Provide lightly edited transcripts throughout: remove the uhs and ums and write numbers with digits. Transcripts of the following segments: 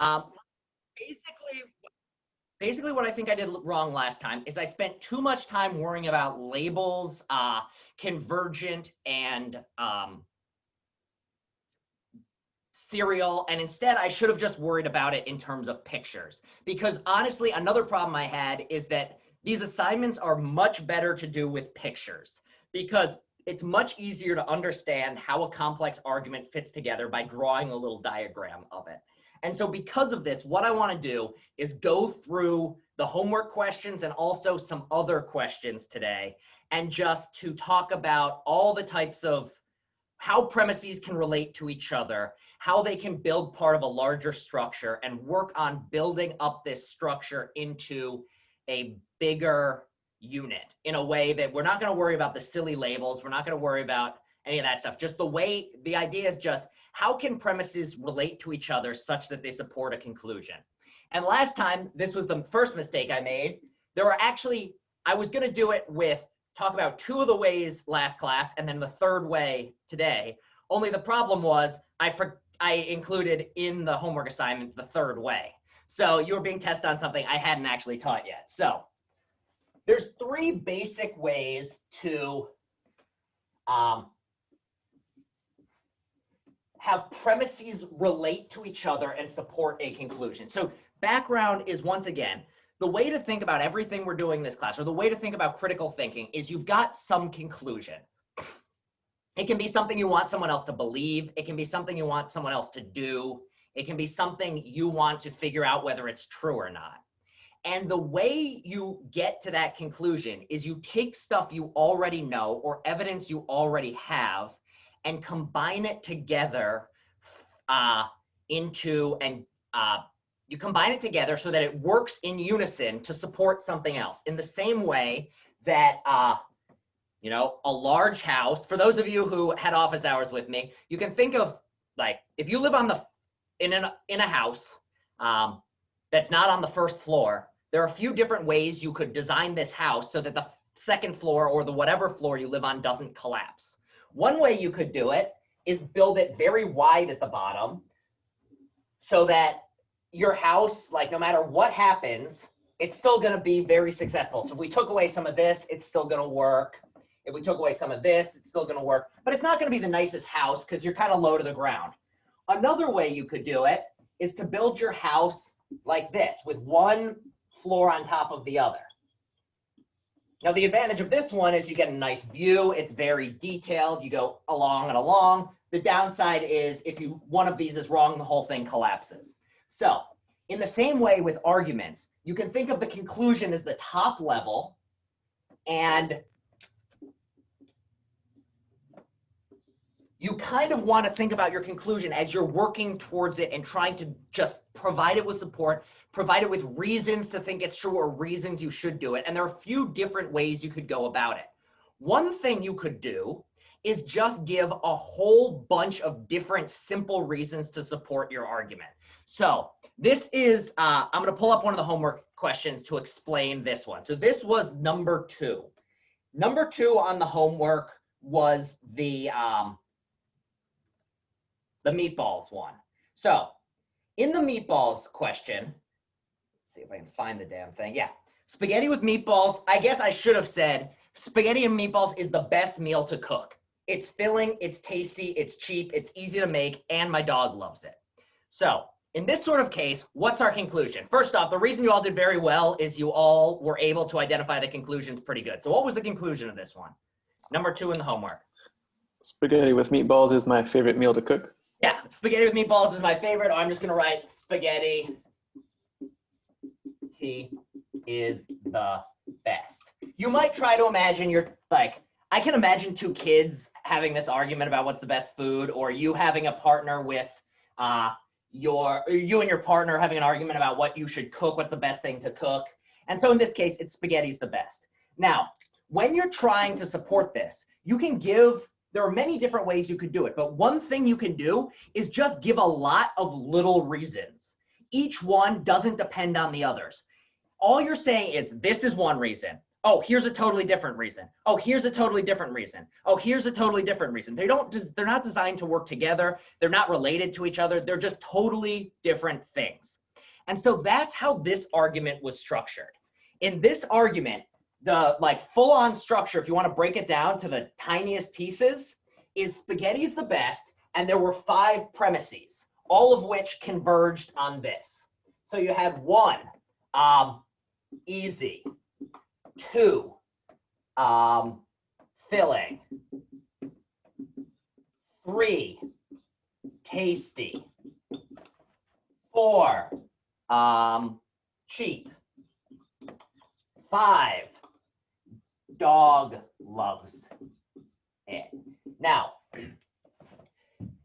Um, basically, basically what I think I did wrong last time is I spent too much time worrying about labels, Convergent, and serial, and instead I should have just worried about it in terms of pictures. Because honestly, another problem I had is that these assignments are much better to do with pictures, because it's much easier to understand how a complex argument fits together by drawing a little diagram of it. And so because of this, what I want to do is go through the homework questions and also some other questions today, and just to talk about all the types of how premises can relate to each other, how they can build part of a larger structure, and work on building up this structure into a bigger unit in a way that we're not going to worry about the silly labels. We're not going to worry about any of that stuff. Just the idea is just how can premises relate to each other such that they support a conclusion. And last time, this was the first mistake I made. There were actually, I was going to do it with talk about two of the ways last class and then the third way today. Only the problem was I included in the homework assignment the third way. So you were being tested on something I hadn't actually taught yet. So there's three basic ways to have premises relate to each other and support a conclusion. So background is, once again, the way to think about everything we're doing in this class, or the way to think about critical thinking, is you've got some conclusion. It can be something you want someone else to believe. It can be something you want someone else to do. It can be something you want to figure out whether it's true or not. And the way you get to that conclusion is you take stuff you already know or evidence you already have and combine it together you combine it together so that it works in unison to support something else. In the same way that a large house, for those of you who had office hours with me, you can think of, like, if you live in a house that's not on the first floor, there are a few different ways you could design this house so that the second floor or the whatever floor you live on doesn't collapse. One way you could do it is build it very wide at the bottom so that your house, like, no matter what happens, it's still going to be very successful. So if we took away some of this, it's still going to work. If we took away some of this, it's still going to work. But it's not going to be the nicest house because you're kind of low to the ground. Another way you could do it is to build your house like this, with one floor on top of the other. Now, the advantage of this one is you get a nice view. It's very detailed. You go along and along. The downside is if one of these is wrong, the whole thing collapses. So in the same way with arguments, you can think of the conclusion as the top level, and you kind of want to think about your conclusion as you're working towards it and trying to just provide it with support, provide it with reasons to think it's true or reasons you should do it. And there are a few different ways you could go about it. One thing you could do is just give a whole bunch of different simple reasons to support your argument. So this is, I'm going to pull up one of the homework questions to explain this one. So this was number 2. Number 2 on the homework was the meatballs one. So in the meatballs question, let's see if I can find the damn thing. Yeah, spaghetti with meatballs. I guess I should have said spaghetti and meatballs is the best meal to cook. It's filling, it's tasty, it's cheap, it's easy to make, and my dog loves it. So in this sort of case, what's our conclusion? First off, the reason you all did very well is you all were able to identify the conclusions pretty good. So what was the conclusion of this one? Number 2 in the homework. Spaghetti with meatballs is my favorite meal to cook. Yeah, spaghetti with meatballs is my favorite. I'm just going to write spaghetti is the best. You might try to imagine I can imagine 2 kids having this argument about what's the best food, or you having a partner with you and your partner having an argument about what you should cook, what's the best thing to cook. And so in this case, it's spaghetti's the best. Now, when you're trying to support this, there are many different ways you could do it, but one thing you can do is just give a lot of little reasons. Each one doesn't depend on the others. All you're saying is, this is one reason. Oh, here's a totally different reason. Oh, here's a totally different reason. Oh, here's a totally different reason. They're not designed to work together. They're not related to each other. They're just totally different things. And so that's how this argument was structured. In this argument, the like full-on structure, if you want to break it down to the tiniest pieces, is spaghetti's the best, and there were 5 premises, all of which converged on this. So you had 1, easy. 2, filling. 3, tasty. 4, cheap. 5, dog loves it. Now,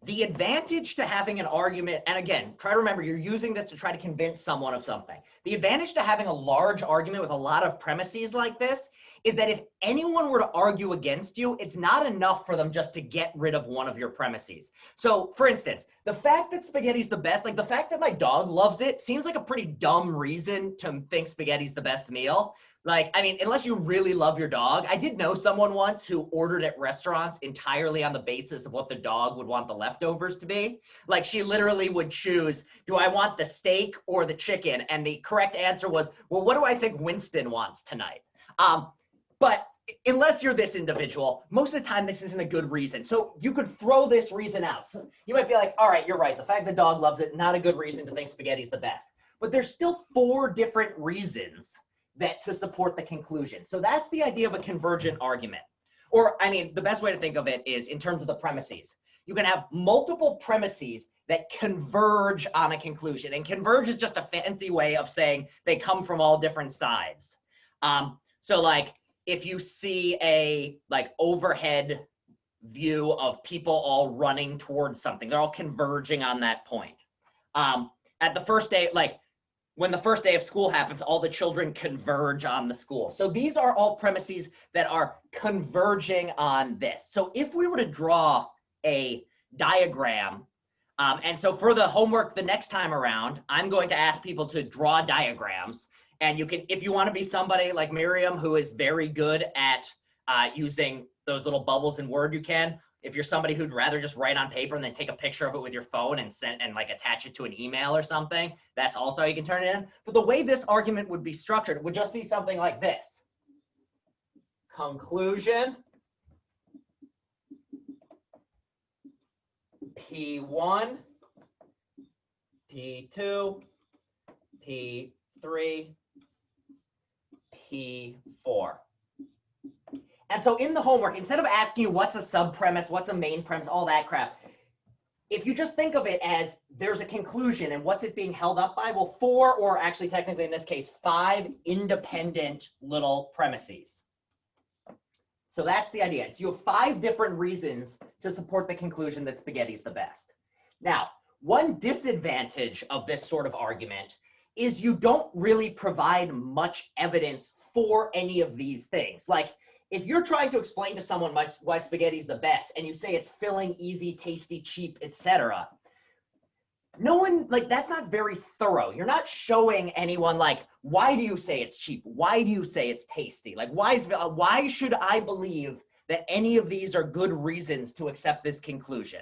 the advantage to having an argument, and again, try to remember, you're using this to try to convince someone of something. The advantage to having a large argument with a lot of premises like this is that if anyone were to argue against you, it's not enough for them just to get rid of one of your premises. So for instance, the fact that spaghetti's the best, like the fact that my dog loves it seems like a pretty dumb reason to think spaghetti's the best meal. Like, I mean, unless you really love your dog. I did know someone once who ordered at restaurants entirely on the basis of what the dog would want the leftovers to be. Like, she literally would choose, do I want the steak or the chicken? And the correct answer was, well, what do I think Winston wants tonight? But unless you're this individual, most of the time this isn't a good reason. So you could throw this reason out. So you might be like, all right, you're right. The fact the dog loves it, not a good reason to think spaghetti's the best. But there's still 4 different reasons that to support the conclusion. So that's the idea of a convergent argument. Or, I mean, the best way to think of it is in terms of the premises. You can have multiple premises that converge on a conclusion. And converge is just a fancy way of saying they come from all different sides. So like, if you see a like overhead view of people all running towards something, they're all converging on that point. At the first day, like when the first day of school happens, all the children converge on the school. So these are all premises that are converging on this. So if we were to draw a diagram, and so for the homework the next time around, I'm going to ask people to draw diagrams. And you can, if you want to be somebody like Miriam, who is very good at using those little bubbles in Word, you can. If you're somebody who'd rather just write on paper and then take a picture of it with your phone and send and like attach it to an email or something, that's also how you can turn it in. But the way this argument would be structured would just be something like this. Conclusion. P1, P2, P3, P4. And so in the homework, instead of asking you what's a sub-premise, what's a main premise, all that crap, if you just think of it as there's a conclusion and what's it being held up by, well, 4, or actually technically in this case, 5 independent little premises. So that's the idea. So you have 5 different reasons to support the conclusion that spaghetti's the best. Now, one disadvantage of this sort of argument is you don't really provide much evidence for any of these things. Like, if you're trying to explain to someone why spaghetti's the best and you say it's filling, easy, tasty, cheap, etc., no one, like, that's not very thorough. You're not showing anyone, like, why do you say it's cheap? Why do you say it's tasty? Like, why should I believe that any of these are good reasons to accept this conclusion?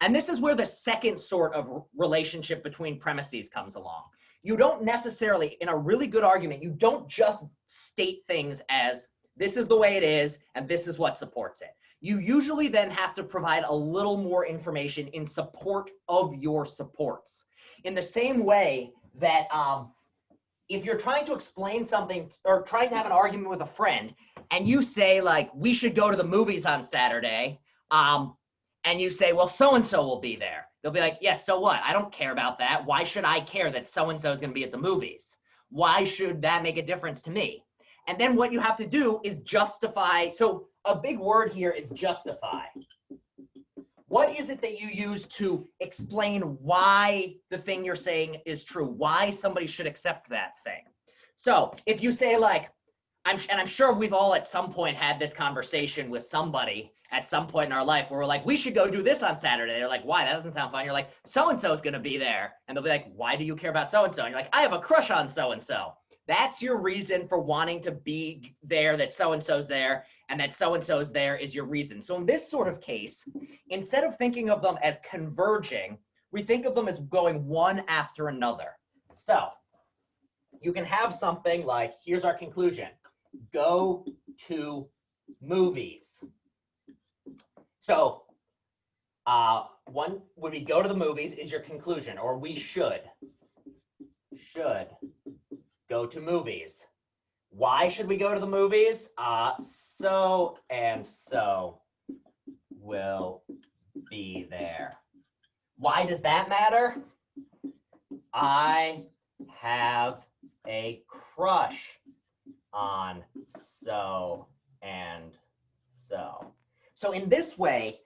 And this is where the second sort of relationship between premises comes along. You don't necessarily, in a really good argument, you don't just state things as this is the way it is, and this is what supports it. You usually then have to provide a little more information in support of your supports. In the same way that if you're trying to explain something or trying to have an argument with a friend, and you say, like, we should go to the movies on Saturday, and you say, well, so-and-so will be there. They'll be like, yes, so what? I don't care about that. Why should I care that so-and-so is going to be at the movies? Why should that make a difference to me? And then what you have to do is justify. So a big word here is justify. What is it that you use to explain why the thing you're saying is true? Why somebody should accept that thing? So if you say, like, I'm sure we've all at some point had this conversation with somebody at some point in our life where we're like, we should go do this on Saturday. They're like, why? That doesn't sound fun. You're like, so-and-so is going to be there. And they'll be like, why do you care about so-and-so? And you're like, I have a crush on so-and-so. That's your reason for wanting to be there, that so-and-so's there, and that so-and-so's there is your reason. So in this sort of case, instead of thinking of them as converging, we think of them as going one after another. So you can have something like, here's our conclusion: go to movies. So one would be go to the movies is your conclusion, or we should go to movies. Why should we go to the movies? So and so will be there. Why does that matter? I have a crush on so and so. So in this way,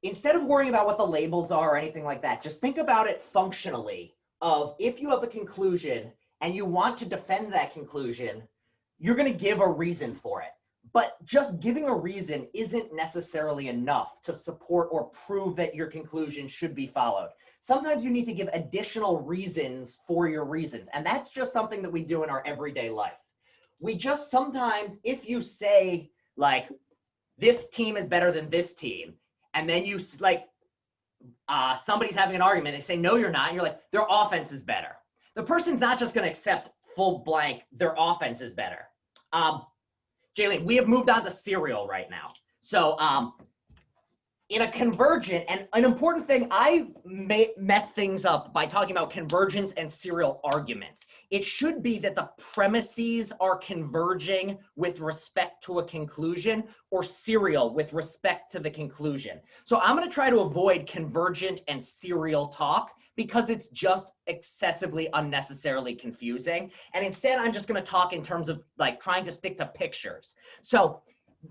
instead of worrying about what the labels are or anything like that, just think about it functionally of if you have a conclusion and you want to defend that conclusion, you're going to give a reason for it. But just giving a reason isn't necessarily enough to support or prove that your conclusion should be followed. Sometimes you need to give additional reasons for your reasons. And that's just something that we do in our everyday life. We just sometimes, if you say like, this team is better than this team, and then you like, somebody's having an argument, they say, no, you're not. And you're like, their offense is better. The person's not just going to accept full blank, their offense is better. Jaylene, we have moved on to serial right now. So in a convergent, and an important thing, I may mess things up by talking about convergence and serial arguments. It should be that the premises are converging with respect to a conclusion, or serial with respect to the conclusion. So I'm going to try to avoid convergent and serial talk because it's just excessively unnecessarily confusing. And instead, I'm just going to talk in terms of like trying to stick to pictures. So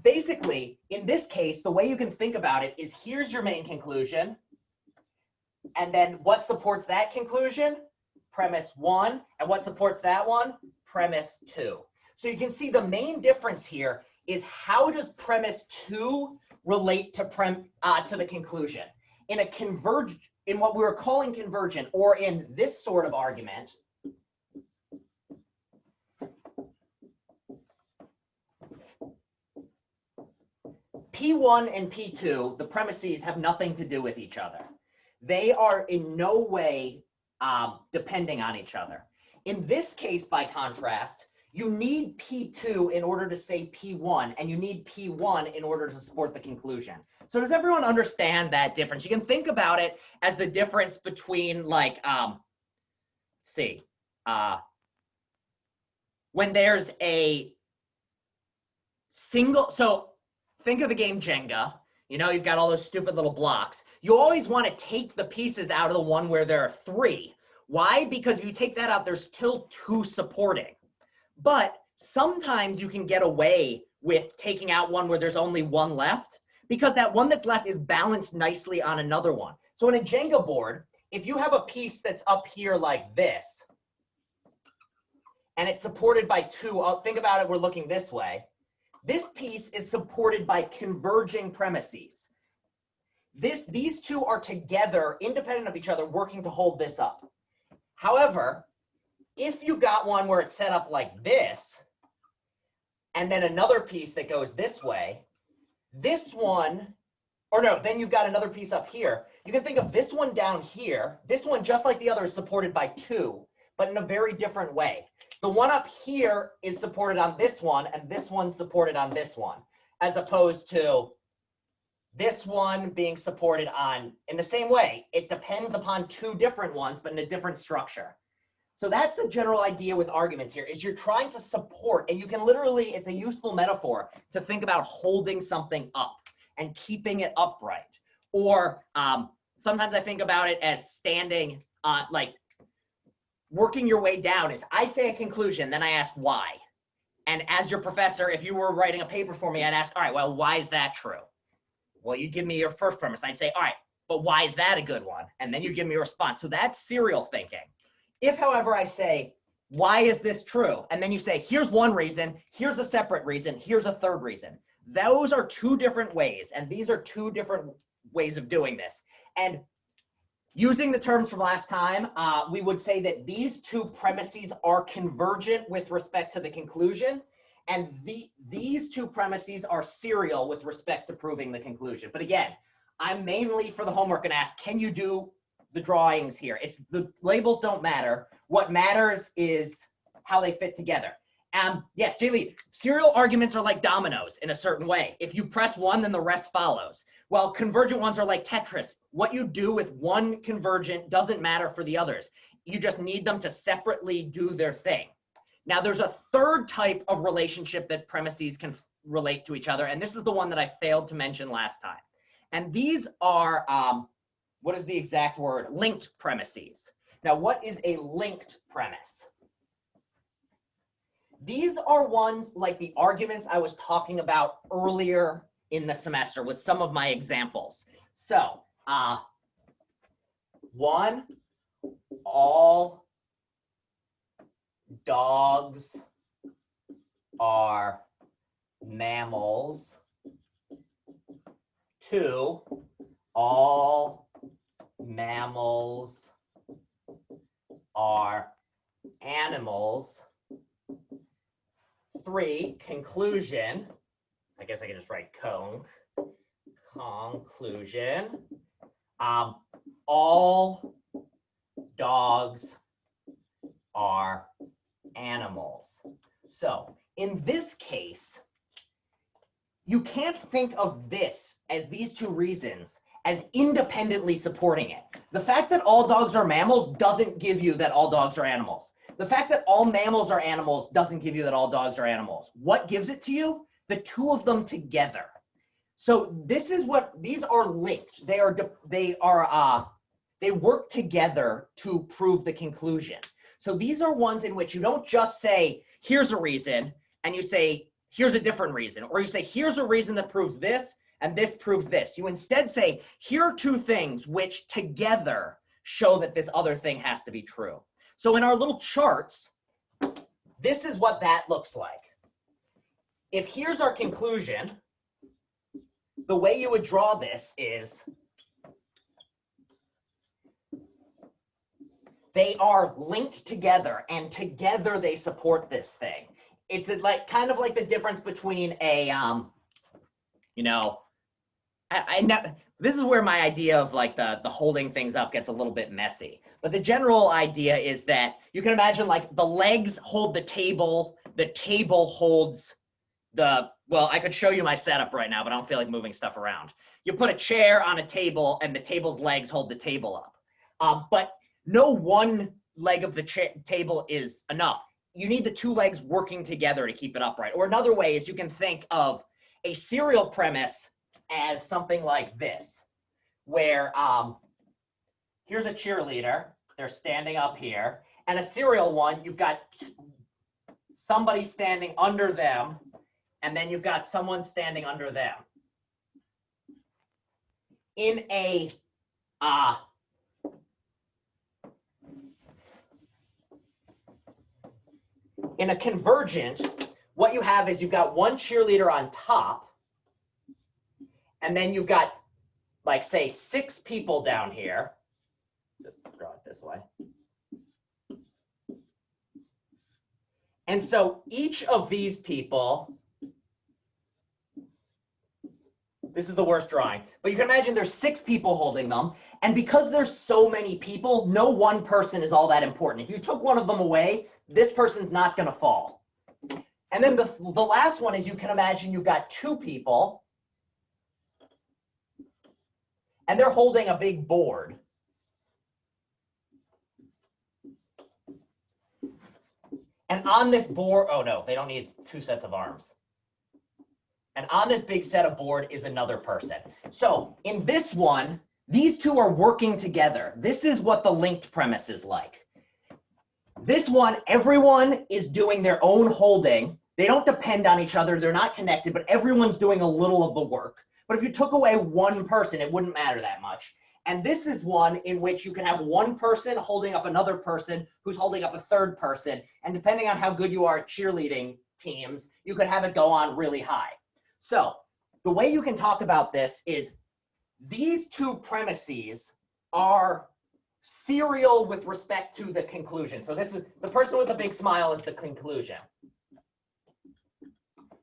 basically, in this case, the way you can think about it is here's your main conclusion. And then what supports that conclusion? Premise 1. And what supports that one? Premise 2. So you can see the main difference here is how does premise 2 relate to the conclusion? In what we were calling convergent, or in this sort of argument, P1 and P2, the premises have nothing to do with each other. They are in no way depending on each other. In this case, by contrast, you need P2 in order to say P1, and you need P1 in order to support the conclusion. So does everyone understand that difference? You can think about it as the difference between like, when there's a single, so think of the game Jenga. You know, you've got all those stupid little blocks. You always want to take the pieces out of the one where there are 3. Why? Because if you take that out, there's still 2 supporting. But sometimes you can get away with taking out one where there's only 1 left, because that one that's left is balanced nicely on another one. So in a Jenga board, if you have a piece that's up here like this, and it's supported by 2, think about it, we're looking this way. This piece is supported by converging premises. These 2 are together, independent of each other, working to hold this up. However, if you got one where it's set up like this, and then another piece that goes this way, this one, or no, then you've got another piece up here. You can think of this one down here. This one, just like the other, is supported by 2, but in a very different way. The one up here is supported on this one, and this one's supported on this one, as opposed to this one being supported on, in the same way. It depends upon 2 different ones, but in a different structure. So that's the general idea with arguments here, is you're trying to support, and you can literally, it's a useful metaphor to think about holding something up and keeping it upright. Or sometimes I think about it as standing on, like working your way down is I say a conclusion, then I ask why. And as your professor, if you were writing a paper for me, I'd ask, all right, well, why is that true? Well, you'd give me your first premise. I'd say, all right, but why is that a good one? And then you'd give me a response. So that's serial thinking. If, however, I say, why is this true? And then you say, here's one reason, here's a separate reason, here's a third reason. Those are 2 different ways. And these are 2 different ways of doing this. And Using the terms from last time, we would say that these two premises are convergent with respect to the conclusion, and these two premises are serial with respect to proving the conclusion. But again, I'm mainly for the homework and ask, can you do the drawings here? The labels don't matter. What matters is how they fit together. Yes, Jaylee, serial arguments are like dominoes in a certain way. If you press one, then the rest follows. Well, convergent ones are like Tetris. What you do with one convergent doesn't matter for the others. You just need them to separately do their thing. Now, there's a third type of relationship that premises can relate to each other, and this is the one that I failed to mention last time. And these are, what is the exact word? Linked premises. Now, what is a linked premise? These are ones like the arguments I was talking about earlier in the semester with some of my examples. So, one, all dogs are mammals. Two, all mammals are animals. Three, conclusion. I guess I can just write conclusion. All dogs are animals. So in this case, you can't think of this as these two reasons as independently supporting it. The fact that all dogs are mammals doesn't give you that all dogs are animals. The fact that all mammals are animals doesn't give you that all dogs are animals. What gives it to you? The two of them together. So this is what, these are linked. They work together to prove the conclusion. So these are ones in which you don't just say, here's a reason, and you say, here's a different reason. Or you say, here's a reason that proves this, and this proves this. You instead say, here are two things which together show that this other thing has to be true. So in our little charts, this is what that looks like. If here's our conclusion, the way you would draw this is they are linked together, and together they support this thing. It's like kind of like the difference between a, you know, I know this is where my idea of like the holding things up gets a little bit messy. But the general idea is that you can imagine like the legs hold the table holds the, well, I could show you my setup right now, but I don't feel like moving stuff around. You put a chair on a table and the table's legs hold the table up. But no one leg of the table is enough. You need the two legs working together to keep it upright. Or another way is you can think of a serial premise as something like this, where here's a cheerleader, they're standing up here, and a serial one, you've got somebody standing under them, and then you've got someone standing under them. In a convergent, what you have is you've got one cheerleader on top, and then you've got, like, say, 6 people down here. Just draw it this way. And so each of these people, this is the worst drawing, but you can imagine there's 6 people holding them. And because there's so many people, no one person is all that important. If you took one of them away, this person's not going to fall. And then the last one is you can imagine you've got 2 people, and they're holding a big board. And on this board, oh no, they don't need 2 sets of arms. And on this big set of board is another person. So in this one, these two are working together. This is what the linked premise is like. This one, everyone is doing their own holding. They don't depend on each other. They're not connected, but everyone's doing a little of the work. But if you took away one person, it wouldn't matter that much. And this is one in which you can have one person holding up another person who's holding up a third person. And depending on how good you are at cheerleading teams, you could have it go on really high. So the way you can talk about this is these two premises are serial with respect to the conclusion. So this is the person with the big smile is the conclusion.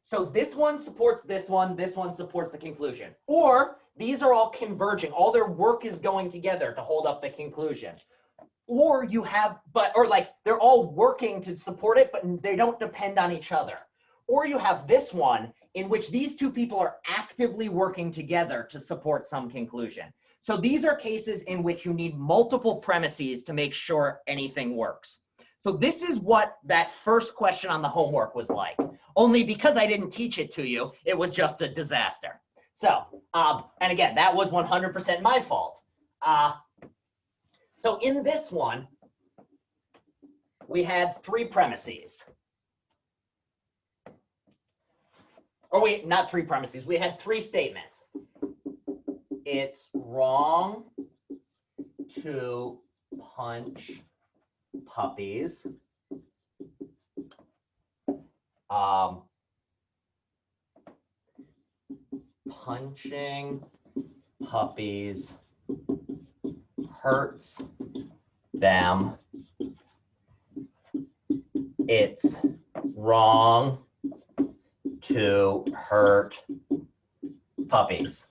So this one supports this one supports the conclusion. Or these are all converging. All their work is going together to hold up the conclusion. Or you have, or like they're all working to support it, but they don't depend on each other. Or you have this one in which these two people are actively working together to support some conclusion. So these are cases in which you need multiple premises to make sure anything works. So this is what that first question on the homework was like. Only because I didn't teach it to you, it was just a disaster. So, and again, that was 100% my fault. So in this one, we had 3 premises. Or wait, not 3 premises. We had 3 statements. It's wrong to punch puppies. Punching puppies hurts them. It's wrong to hurt puppies.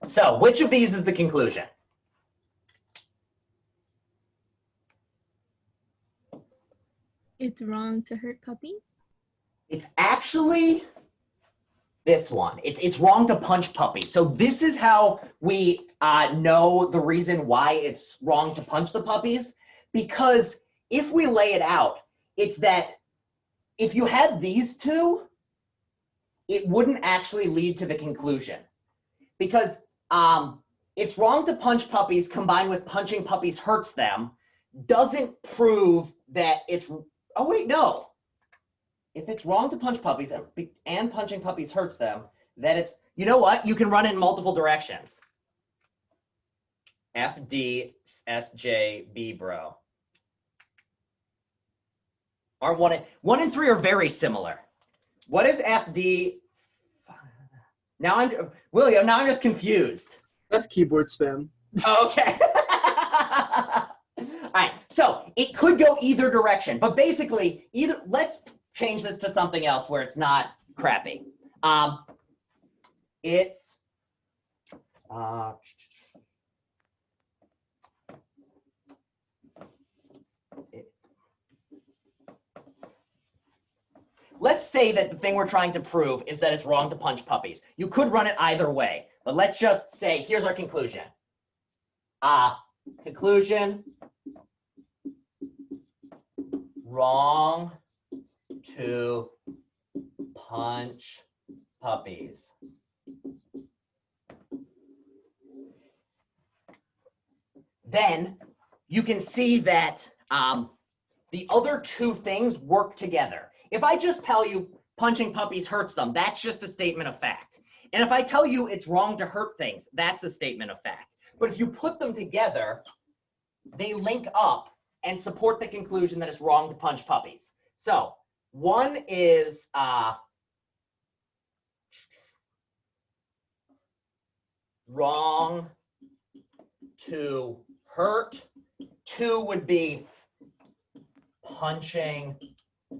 So, which of these is the conclusion? It's wrong to hurt puppies? It's actually this one. It's wrong to punch puppies. So this is how we know the reason why it's wrong to punch the puppies. Because if we lay it out, it's that if you had these two, it wouldn't actually lead to the conclusion. Because it's wrong to punch puppies combined with punching puppies hurts them doesn't prove that it's, oh wait, no. If it's wrong to punch puppies and punching puppies hurts them, then it's, you know what? You can run it in multiple directions. F, D, S, J, B, bro. Aren't 1 and 3 are very similar. What is F, D? Now William, now I'm just confused. That's keyboard spam. Okay. All right, so it could go either direction, but basically, let's change this to something else where it's not crappy. It's let's say that the thing we're trying to prove is that it's wrong to punch puppies. You could run it either way, but let's just say, here's our conclusion. Conclusion, wrong to punch puppies. Then you can see that the other 2 things work together. If I just tell you punching puppies hurts them, that's just a statement of fact. And if I tell you it's wrong to hurt things, that's a statement of fact. But if you put them together, they link up and support the conclusion that it's wrong to punch puppies. So one is wrong to hurt. 2 would be punching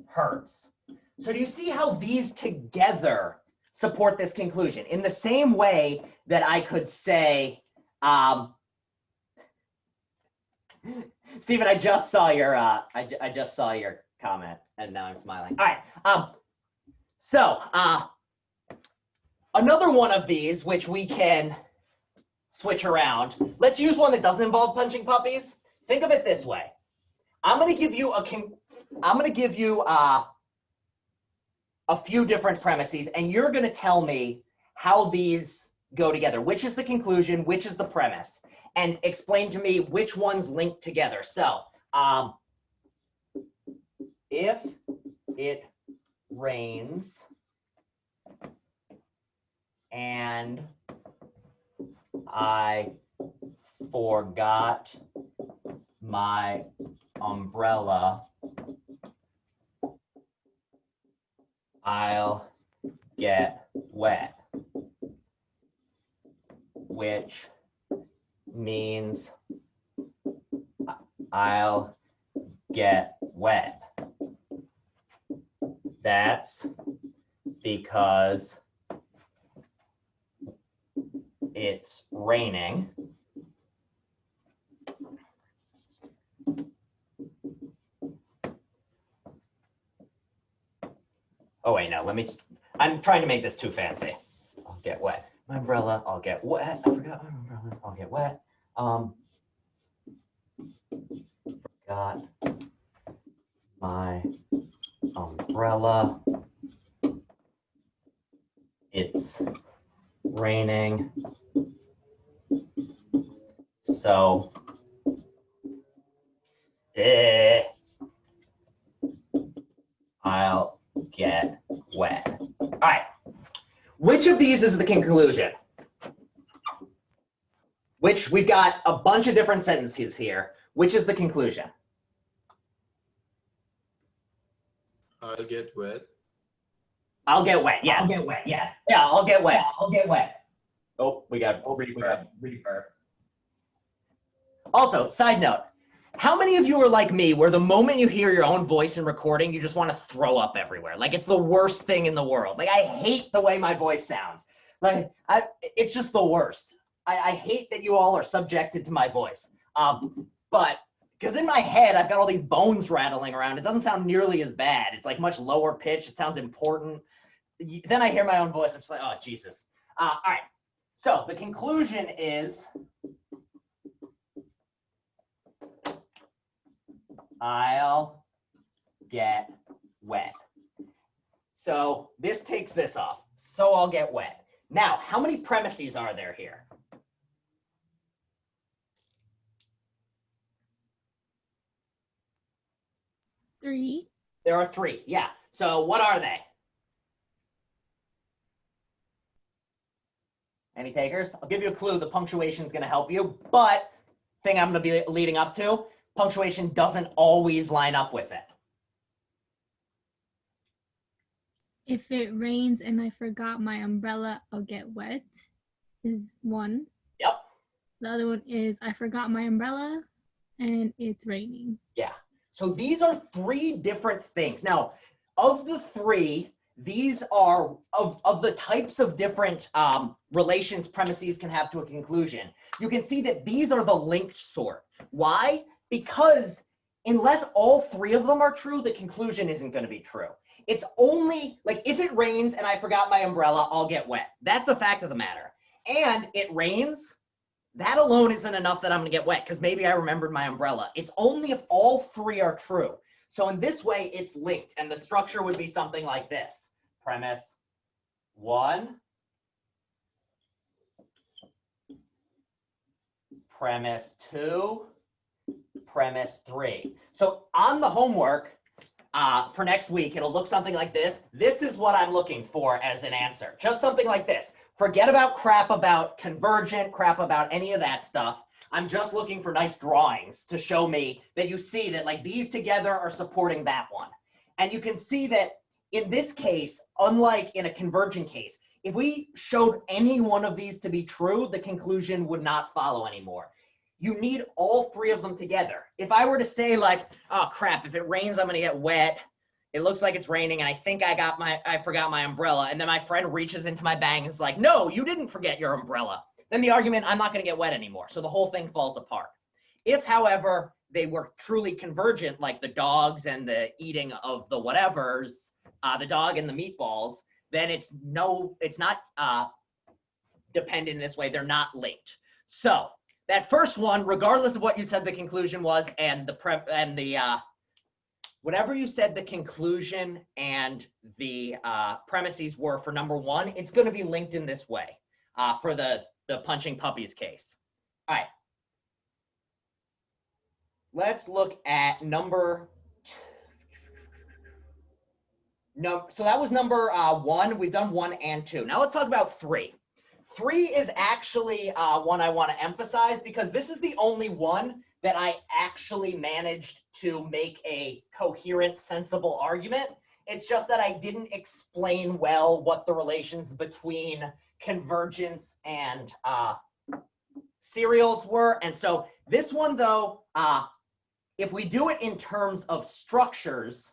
hurts. So do you see how these together support this conclusion? In the same way that I could say, Stephen, I just saw your I just saw your comment, and now I'm smiling. All right. So another one of these, which we can switch around. Let's use one that doesn't involve punching puppies. Think of it this way. I'm going to give you a few different premises, and you're going to tell me how these go together. Which is the conclusion? Which is the premise? And explain to me which ones link together. So, if it rains and I forgot my umbrella, I'll get wet, which means I'll get wet. That's because it's raining. Oh wait, no, I'm trying to make this too fancy. I'll get wet. My umbrella, I'll get wet. I forgot my umbrella, I'll get wet. Forgot my umbrella. It's raining. So, I'll get wet. All right. Which of these is the conclusion? Which we've got a bunch of different sentences here. Which is the conclusion? I'll get wet. I'll get wet. Yeah. I'll get wet. Yeah. Yeah, I'll get wet. Yeah, I'll get wet. Oh, we got reverb. Also, side note, how many of you are like me where the moment you hear your own voice in recording, you just want to throw up everywhere? Like it's the worst thing in the world. Like I hate the way my voice sounds. Like it's just the worst. I hate that you all are subjected to my voice. But because in my head, I've got all these bones rattling around. It doesn't sound nearly as bad. It's like much lower pitch. It sounds important. Then I hear my own voice. I'm just like, oh, Jesus. All right. So the conclusion is I'll get wet. So this takes this off. So I'll get wet. Now, how many premises are there here? Three. There are three. Yeah. So what are they? Any takers? I'll give you a clue. The punctuation is going to help you, but thing I'm going to be leading up to, punctuation doesn't always line up with it. If it rains and I forgot my umbrella, I'll get wet is one. Yep. The other one is I forgot my umbrella and it's raining. Yeah. So these are three different things. Now, of the three, these are of the types of different relations premises can have to a conclusion. You can see that these are the linked sort. Why? Because unless all three of them are true, the conclusion isn't going to be true. It's only like if it rains and I forgot my umbrella, I'll get wet. That's a fact of the matter. And it rains, that alone isn't enough that I'm going to get wet because maybe I remembered my umbrella. It's only if all three are true. So in this way, it's linked. And the structure would be something like this. Premise 1. Premise 2. Premise 3. So on the homework for next week, it'll look something like this. This is what I'm looking for as an answer. Just something like this. Forget about crap about Convergent, crap about any of that stuff. I'm just looking for nice drawings to show me that you see that like these together are supporting that one. And you can see that in this case, unlike in a Convergent case, if we showed any one of these to be true, the conclusion would not follow anymore. You need all three of them together. If I were to say like, oh crap, if it rains, I'm gonna get wet. It looks like it's raining and I think I forgot my umbrella. And then my friend reaches into my bag and is like, no, you didn't forget your umbrella. Then the argument, I'm not gonna get wet anymore. So the whole thing falls apart. If, however, they were truly convergent, like the dogs and the eating of the whatevers, the dog and the meatballs, then it's not dependent in this way. They're not linked. So that first one, regardless of what you said the conclusion was, and whatever you said the conclusion and the premises were for number 1, it's going to be linked in this way for the punching puppies case. All right. Let's look at number 2. No, so that was number 1. We've done 1 and 2. Now let's talk about 3. 3 is actually one I want to emphasize because this is the only one that I actually managed to make a coherent, sensible argument. It's just that I didn't explain well what the relations between convergence and serials were. And so this one, though, if we do it in terms of structures,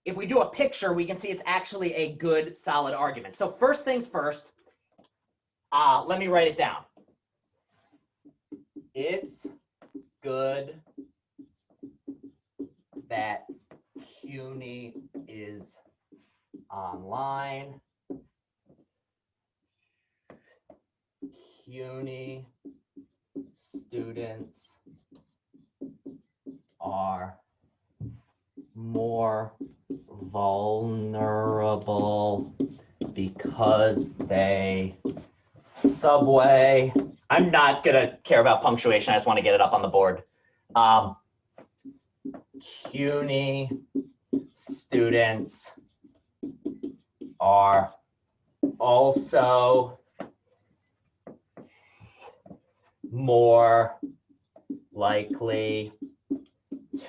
if we do a picture, we can see it's actually a good, solid argument. So first things first, let me write it down. It's good that CUNY is online. CUNY students are more vulnerable because they subway. I'm not gonna care about punctuation. I just want to get it up on the board. CUNY students are also more likely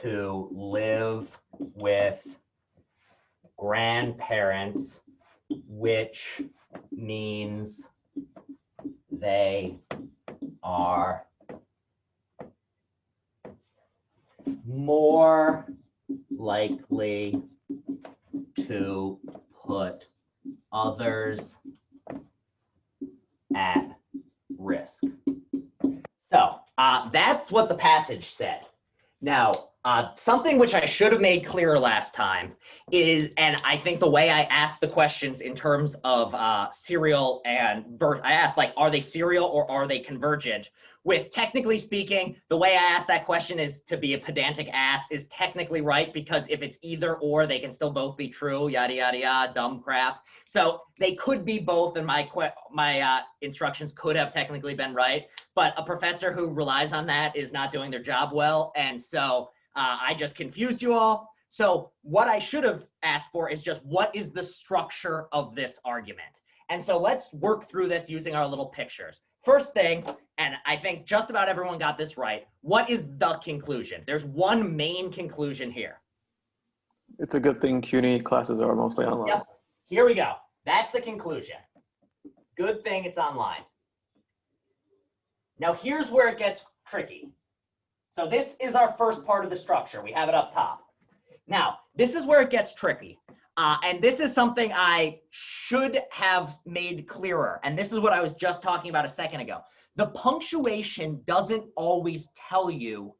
to live with grandparents, which means they are more likely to put others at risk. So that's what the passage said. Now, something which I should have made clearer last time is, and I think the way I asked the questions in terms of serial and I asked, like, are they serial or are they convergent? With technically speaking, the way I asked that question is to be a pedantic ass is technically right, because if it's either or, they can still both be true, yada, yada, yada, dumb crap. So they could be both, and my instructions could have technically been right, but a professor who relies on that is not doing their job well, and so I just confused you all. So what I should have asked for is just, what is the structure of this argument? And so let's work through this using our little pictures. First thing, and I think just about everyone got this right, what is the conclusion? There's one main conclusion here. It's a good thing CUNY classes are mostly online. Yep, here we go. That's the conclusion. Good thing it's online. Now here's where it gets tricky. So this is our first part of the structure. We have it up top. Now, this is where it gets tricky. And this is something I should have made clearer. And this is what I was just talking about a second ago. The punctuation doesn't always tell you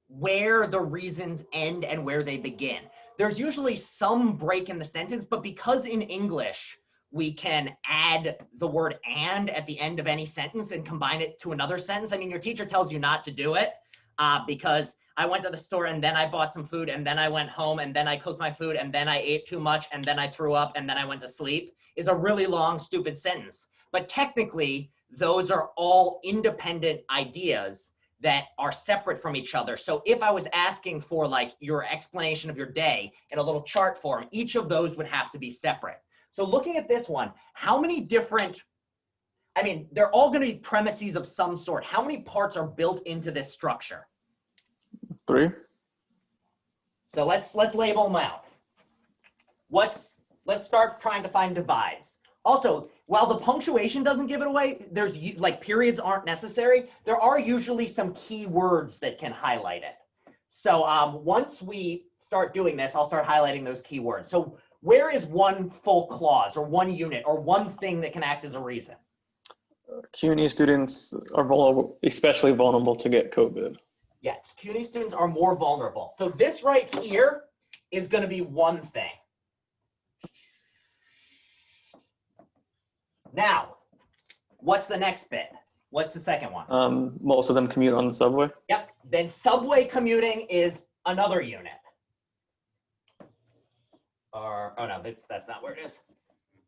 where the reasons end and where they begin. There's usually some break in the sentence, but because in English, we can add the word "and" at the end of any sentence and combine it to another sentence. I mean, your teacher tells you not to do it because I went to the store and then I bought some food and then I went home and then I cooked my food and then I ate too much and then I threw up and then I went to sleep is a really long, stupid sentence. But technically, those are all independent ideas that are separate from each other. So if I was asking for like your explanation of your day in a little chart form, each of those would have to be separate. So looking at this one, how many different, I mean, they're all going to be premises of some sort. How many parts are built into this structure? 3. So let's label them out. Let's start trying to find divides. Also, while the punctuation doesn't give it away, there's like periods aren't necessary. There are usually some key words that can highlight it. So once we start doing this, I'll start highlighting those key words. So where is one full clause or one unit or one thing that can act as a reason? CUNY students are vulnerable, especially vulnerable to get COVID. Yes, CUNY students are more vulnerable. So this right here is going to be one thing. Now, what's the next bit? What's the second one? Most of them commute on the subway. Yep. Then subway commuting is another unit. Or, oh no, that's not where it is.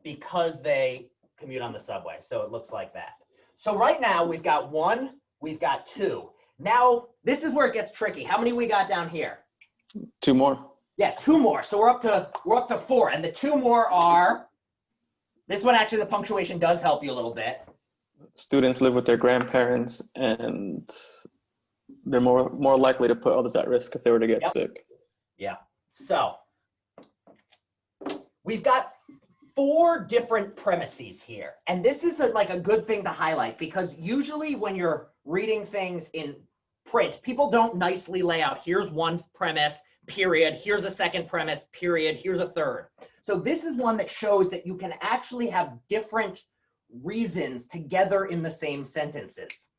Because they commute on the subway. So it looks like that. So right now we've got 1, we've got 2. Now, this is where it gets tricky. How many we got down here? 2 more. Yeah, 2 more. So we're up to 4. And the 2 more are, this one actually the punctuation does help you a little bit. Students live with their grandparents and they're more likely to put others at risk if they were to get sick. Yeah. So we've got 4 different premises here. And this is like a good thing to highlight, because usually when you're reading things in print. People don't nicely lay out, here's one premise, period, here's a second premise, period, here's a third. So this is one that shows that you can actually have different reasons together in the same sentences.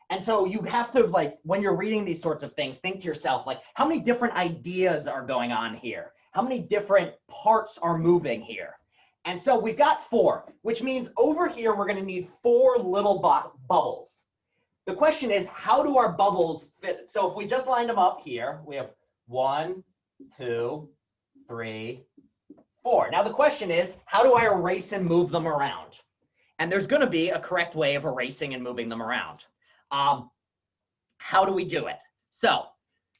And so you have to, like, when you're reading these sorts of things, think to yourself, like, how many different ideas are going on here? How many different parts are moving here? And so we've got 4, which means over here, we're going to need 4 little bubbles. The question is, how do our bubbles fit? So if we just lined them up here, we have 1, 2, 3, 4. Now the question is, how do I erase and move them around? And there's going to be a correct way of erasing and moving them around. How do we do it? So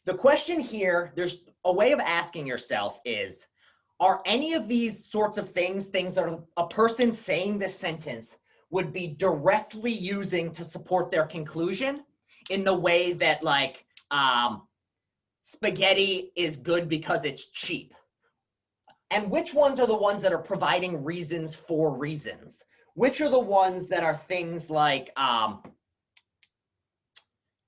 the question here, there's a way of asking yourself is, are any of these sorts of things that a person saying this sentence would be directly using to support their conclusion, in the way that, like, spaghetti is good because it's cheap? And which ones are the ones that are providing reasons for reasons? Which are the ones that are things like,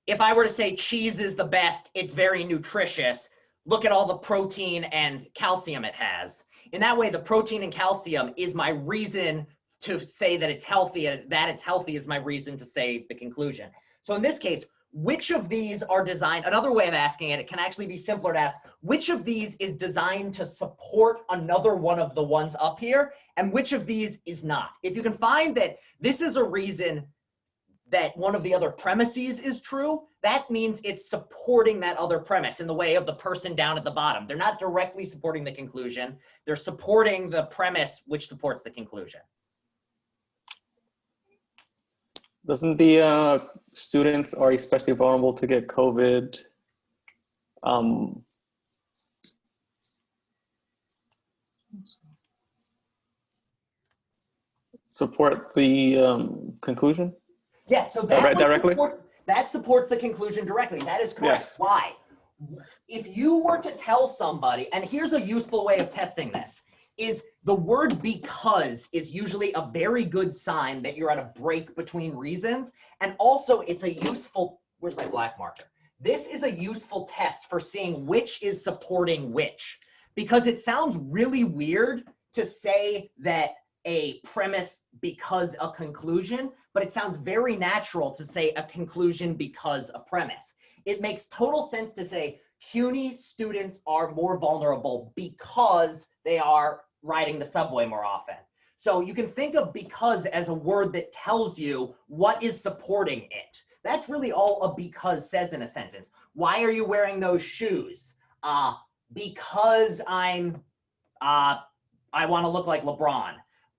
if I were to say cheese is the best, it's very nutritious, look at all the protein and calcium it has. In that way, the protein and calcium is my reason to say that it's healthy, and that it's healthy is my reason to say the conclusion. So in this case, which of these are designed, another way of asking it, it can actually be simpler to ask, which of these is designed to support another one of the ones up here, and which of these is not? If you can find that this is a reason that one of the other premises is true, that means it's supporting that other premise in the way of the person down at the bottom. They're not directly supporting the conclusion. They're supporting the premise which supports the conclusion. Doesn't the students are especially vulnerable to get COVID support the conclusion? Yeah, so that directly? That supports the conclusion directly. That is correct. Yes. Why? If you were to tell somebody, and here's a useful way of testing this, is the word because is usually a very good sign that you're at a break between reasons. And also it's a useful, where's my black marker? This is a useful test for seeing which is supporting which, because it sounds really weird to say that a premise because a conclusion, but it sounds very natural to say a conclusion because a premise. It makes total sense to say CUNY students are more vulnerable because they are riding the subway more often. So you can think of because as a word that tells you what is supporting it. That's really all a because says in a sentence. Why are you wearing those shoes? Because I want to look like LeBron.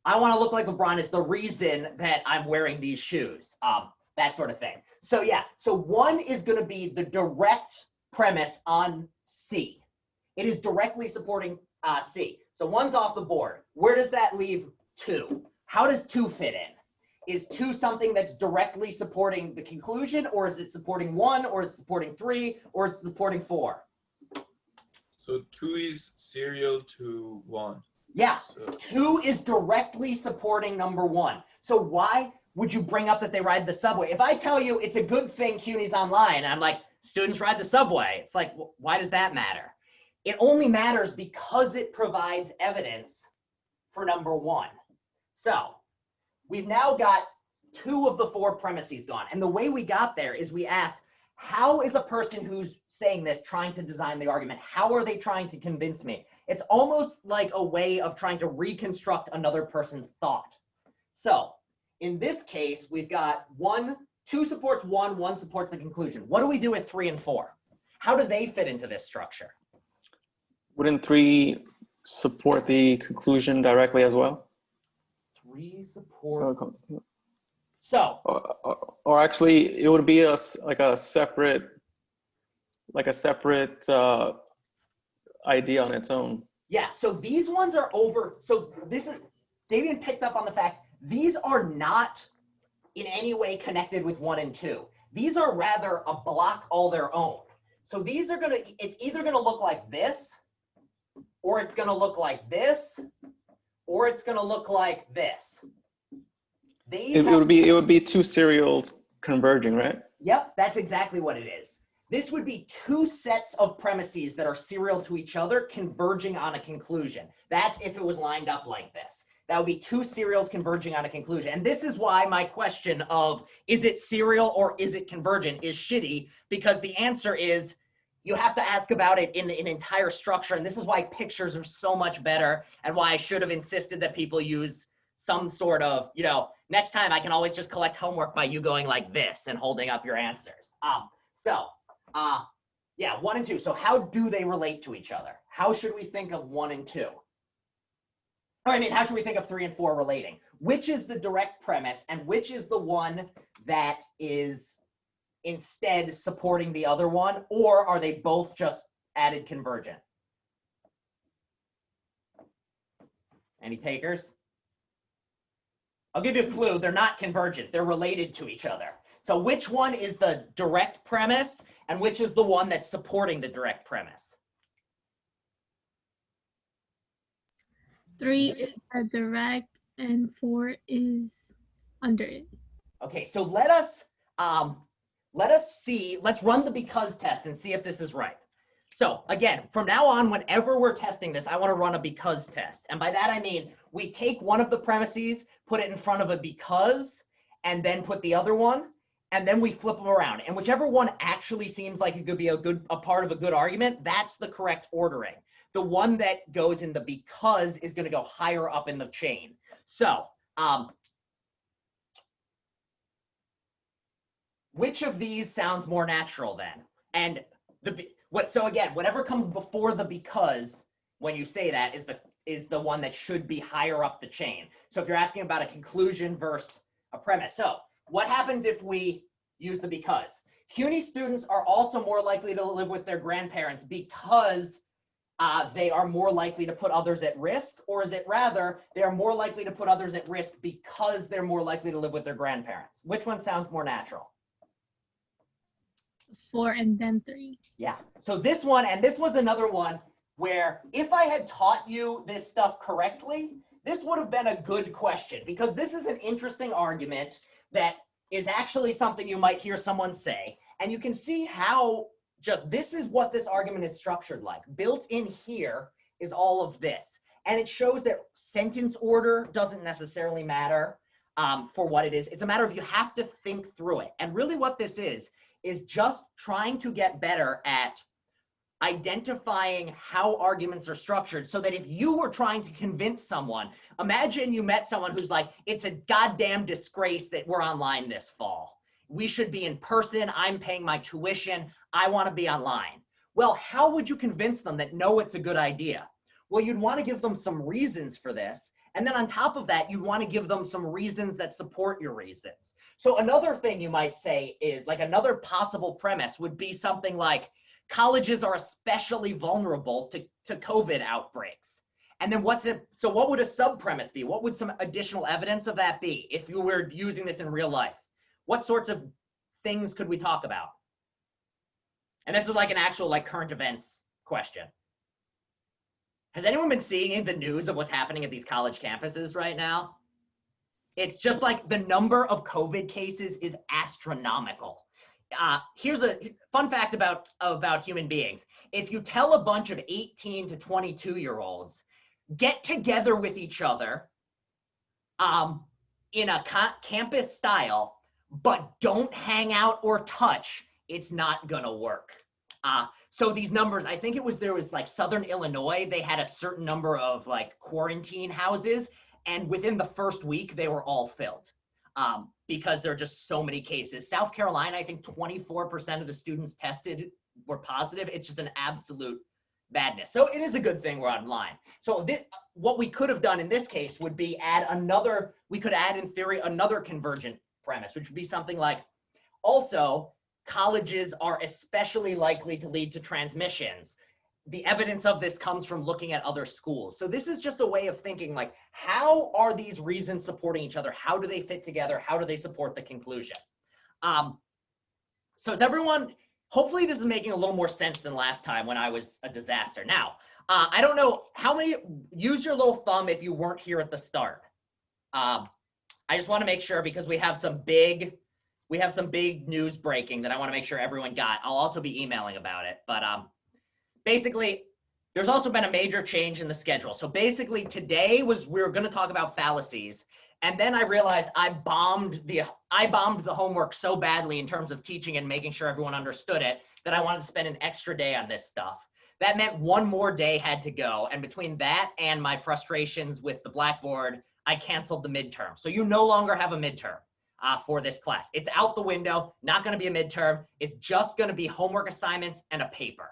I want to look like LeBron is the reason that I'm wearing these shoes, that sort of thing. So yeah, so 1 is going to be the direct premise on C. It is directly supporting C. So 1's off the board. Where does that leave 2? How does 2 fit in? Is 2 something that's directly supporting the conclusion, or is it supporting 1, or is it supporting 3, or is it supporting 4? So 2 is serial to 1. Yeah, So 2 is directly supporting number 1. So why would you bring up that they ride the subway? If I tell you it's a good thing CUNY's online, and I'm like, students ride the subway, it's like, why does that matter? It only matters because it provides evidence for number 1. So we've now got 2 of the 4 premises gone. And the way we got there is we asked, how is a person who's saying this trying to design the argument? How are they trying to convince me? It's almost like a way of trying to reconstruct another person's thought. So in this case, we've got 2 supports 1, 1 supports the conclusion. What do we do with 3 and 4? How do they fit into this structure? Wouldn't 3 support the conclusion directly as well? 3 support. Or, So or actually, it would be a separate idea on its own. yeah, so these ones are over. So this is, Davian picked up on the fact these are not in any way connected with 1 and 2. These are rather a block all their own. So these are it's either gonna look like this, or it's gonna look like this, or it's gonna look like this. It would be 2 serials converging, right? Yep, that's exactly what it is. This would be two sets of premises that are serial to each other converging on a conclusion. That's if it was lined up like this. That would be two serials converging on a conclusion. And this is why my question of is it serial or is it convergent is shitty, because the answer is you have to ask about it in an entire structure. And this is why pictures are so much better and why I should have insisted that people use some sort of, next time I can always just collect homework by you going like this and holding up your answers. Yeah, 1 and 2. So how do they relate to each other? How should we think of 1 and 2? Or how should we think of 3 and 4 relating? Which is the direct premise and which is the one that is instead supporting the other one, or are they both just added convergent? Any takers? I'll give you a clue. They're not convergent. They're related to each other. So which one is the direct premise and which is the one that's supporting the direct premise? 3 is a direct and 4 is under it. Okay, so let's run the because test and see if this is right. So again, from now on, whenever we're testing this, I want to run a because test. And by that, I mean, we take one of the premises, put it in front of a because, and then put the other one, and then we flip them around. And whichever one actually seems like it could be a part of a good argument, that's the correct ordering. The one that goes in the because is going to go higher up in the chain. So which of these sounds more natural then? And so again, whatever comes before the because, when you say that, is the one that should be higher up the chain. So if you're asking about a conclusion versus a premise. So what happens if we use the because? CUNY students are also more likely to live with their grandparents because they are more likely to put others at risk, or is it rather they are more likely to put others at risk because they're more likely to live with their grandparents? Which one sounds more natural? 4 and then 3. Yeah. So this one, and this was another one where if I had taught you this stuff correctly, this would have been a good question, because this is an interesting argument that is actually something you might hear someone say. And you can see how this is what this argument is structured like. Built in here is all of this. And it shows that sentence order doesn't necessarily matter for what it is. It's a matter of you have to think through it. And really what this is just trying to get better at identifying how arguments are structured, so that if you were trying to convince someone, imagine you met someone who's like, it's a goddamn disgrace that we're online this fall. We should be in person. I'm paying my tuition. I want to be online. Well, how would you convince them that no, it's a good idea? Well, you'd want to give them some reasons for this. And then on top of that, you'd want to give them some reasons that support your reasons. So another thing you might say is, like, another possible premise would be something like, colleges are especially vulnerable to COVID outbreaks. And then what would a sub-premise be? What would some additional evidence of that be if you were using this in real life? What sorts of things could we talk about? And this is like an actual current events question. Has anyone been seeing the news of what's happening at these college campuses right now? It's just like the number of COVID cases is astronomical. Here's a fun fact about human beings. If you tell a bunch of 18 to 22-year-olds, get together with each other in a campus style, but don't hang out or touch, it's not gonna work. So these numbers, I think there was like Southern Illinois, they had a certain number of quarantine houses, and within the first week, they were all filled because there are just so many cases. South Carolina, I think 24% of the students tested were positive. It's just an absolute madness. So it is a good thing we're online. So what we could have done in this case would be we could add in theory another convergent premise, which would be something like, also, colleges are especially likely to lead to transmissions. The evidence of this comes from looking at other schools. So this is just a way of thinking, like, how are these reasons supporting each other? How do they fit together? How do they support the conclusion? So is everyone, hopefully this is making a little more sense than last time when I was a disaster. Now, I don't know how many, use your little thumb if you weren't here at the start. I just want to make sure, because we have some big we have some big news breaking that I want to make sure everyone got. I'll also be emailing about it. But basically, there's also been a major change in the schedule. So basically, today we were going to talk about fallacies. And then I realized I bombed the homework so badly in terms of teaching and making sure everyone understood it that I wanted to spend an extra day on this stuff. That meant one more day had to go. And between that and my frustrations with the Blackboard, I canceled the midterm. So you no longer have a midterm for this class. It's out the window, not going to be a midterm. It's just going to be homework assignments and a paper.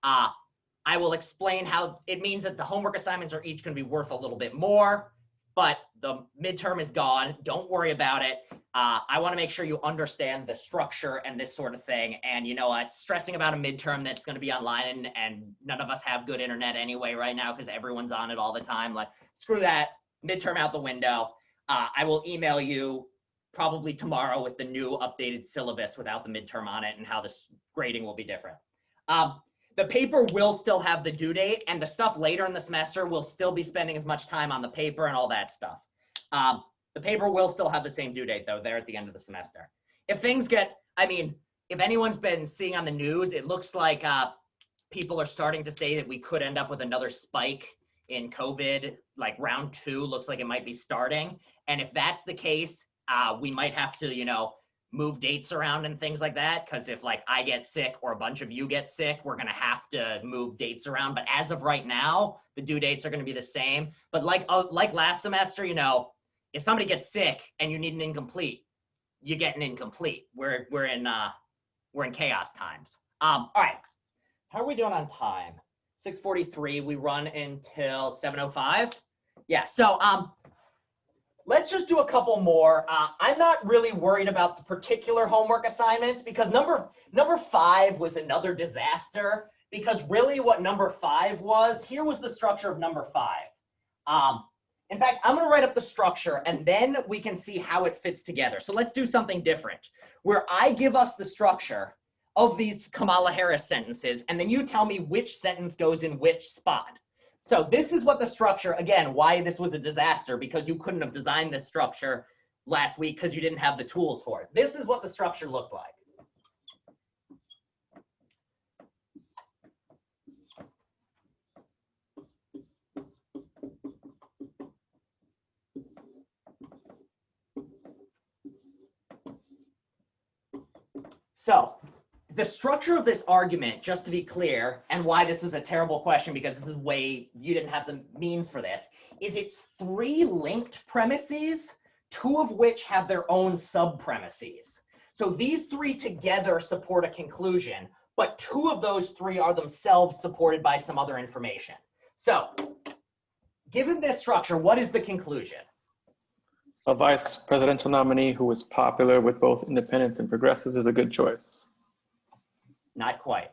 I will explain how it means that the homework assignments are each going to be worth a little bit more, but the midterm is gone. Don't worry about it. I want to make sure you understand the structure and this sort of thing. And you know what? Stressing about a midterm that's going to be online and none of us have good internet anyway right now because everyone's on it all the time. Like, screw that. Midterm out the window. I will email you probably tomorrow with the new updated syllabus without the midterm on it and how this grading will be different. The paper will still have the due date, and the stuff later in the semester will still be spending as much time on the paper and all that stuff. The paper will still have the same due date, though, there at the end of the semester. If things get, I mean, if anyone's been seeing on the news, it looks like people are starting to say that we could end up with another spike in COVID, like round 2 looks like it might be starting. And if that's the case, we might have to, you know, move dates around and things like that, because if like I get sick or a bunch of you get sick, we're going to have to move dates around. But as of right now, the due dates are going to be the same. But like last semester, you know, if somebody gets sick and you need an incomplete, you get an incomplete. We're in chaos times. All right, how are we doing on time? 6:43. We run until 7:05. Yeah. So let's just do a couple more. I'm not really worried about the particular homework assignments because number 5 was another disaster, because really what number 5 was, here was the structure of number 5. In fact, I'm going to write up the structure and then we can see how it fits together. So let's do something different where I give us the structure of these Kamala Harris sentences and then you tell me which sentence goes in which spot. So this is what the structure, again, why this was a disaster, because you couldn't have designed this structure last week because you didn't have the tools for it. This is what the structure looked like. So the structure of this argument, just to be clear, and why this is a terrible question, because this is way, you didn't have the means for this, is it's 3 linked premises, 2 of which have their own sub-premises. So these 3 together support a conclusion, but 2 of those 3 are themselves supported by some other information. So given this structure, what is the conclusion? A vice presidential nominee who is popular with both independents and progressives is a good choice. Not quite.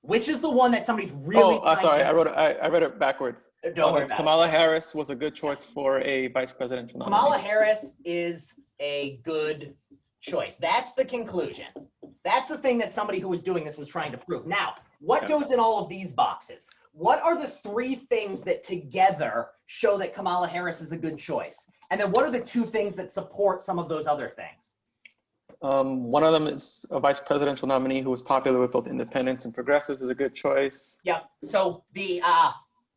Which is the one that somebody's really sorry, I read it backwards. Don't worry about Kamala it. Harris was a good choice for a vice presidential nominee. Kamala Harris is a good choice. That's the conclusion. That's the thing that somebody who was doing this was trying to prove. Now, what goes in all of these boxes? What are the 3 things that together show that Kamala Harris is a good choice? And then what are the 2 things that support some of those other things? One of them is a vice presidential nominee who is popular with both independents and progressives is a good choice. Yep. So the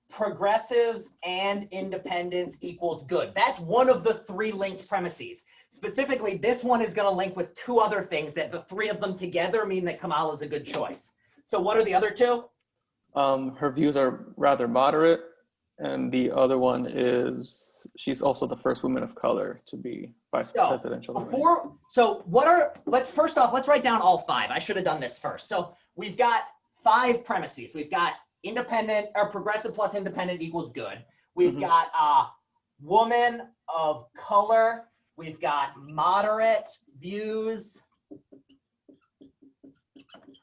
progressives and independents equals good. That's one of the 3 linked premises. Specifically, this one is going to link with 2 other things that the 3 of them together mean that Kamala is a good choice. So what are the other 2? Her views are rather moderate. And the other one is she's also the first woman of color to be vice presidential. First off, let's write down all 5. I should have done this first. So we've got 5 premises. We've got independent or progressive plus independent equals good. We've got woman of color. We've got moderate views.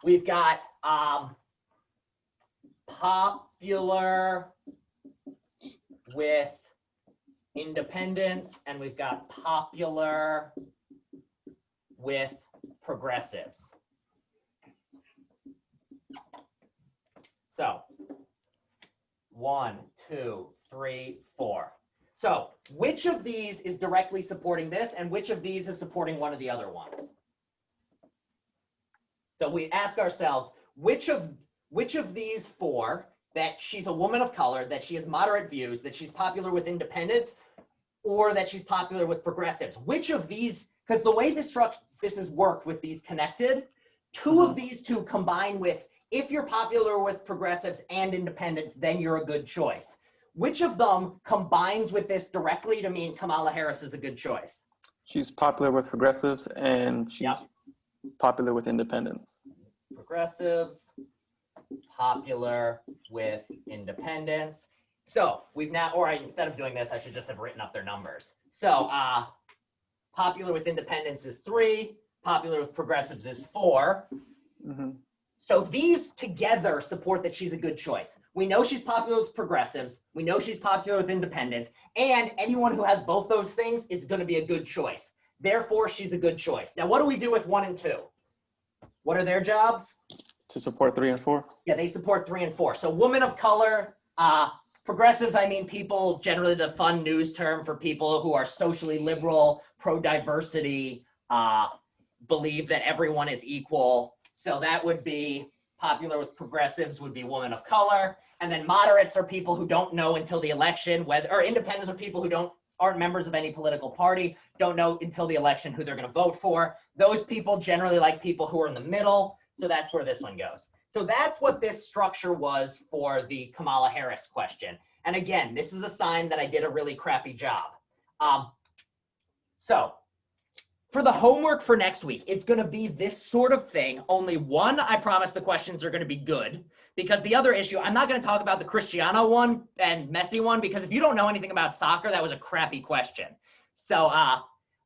We've got popular with independents, and we've got popular with progressives. So 1, 2, 3, 4. So which of these is directly supporting this, and which of these is supporting one of the other ones? So we ask ourselves, which of these four, that she's a woman of color, that she has moderate views, that she's popular with independents, or that she's popular with progressives, which of these, because the way this has worked with these connected, two of these two combine with, if you're popular with progressives and independents, then you're a good choice. Which of them combines with this directly to mean Kamala Harris is a good choice? She's popular with progressives and she's popular with independents. Progressives, popular with independents. So we've now, or instead of doing this, I should just have written up their numbers. So popular with independents is 3, popular with progressives is 4. So these together support that she's a good choice. We know she's popular with progressives. We know she's popular with independents. And anyone who has both those things is going to be a good choice. Therefore, she's a good choice. Now, what do we do with 1 and 2? What are their jobs? To support 3 and 4? Yeah, they support 3 and 4. So women of color, progressives, I mean people, generally the fun news term for people who are socially liberal, pro-diversity, believe that everyone is equal. So that would be popular with progressives would be women of color. And then moderates are people who don't know until the election, whether, or independents are people who aren't members of any political party, don't know until the election who they're going to vote for. Those people generally like people who are in the middle. So that's where this one goes. So that's what this structure was for the Kamala Harris question. And again, this is a sign that I did a really crappy job. So for the homework for next week, it's going to be this sort of thing. Only one, I promise the questions are going to be good, because the other issue, I'm not going to talk about the Cristiano one and Messi one, because if you don't know anything about soccer, that was a crappy question. So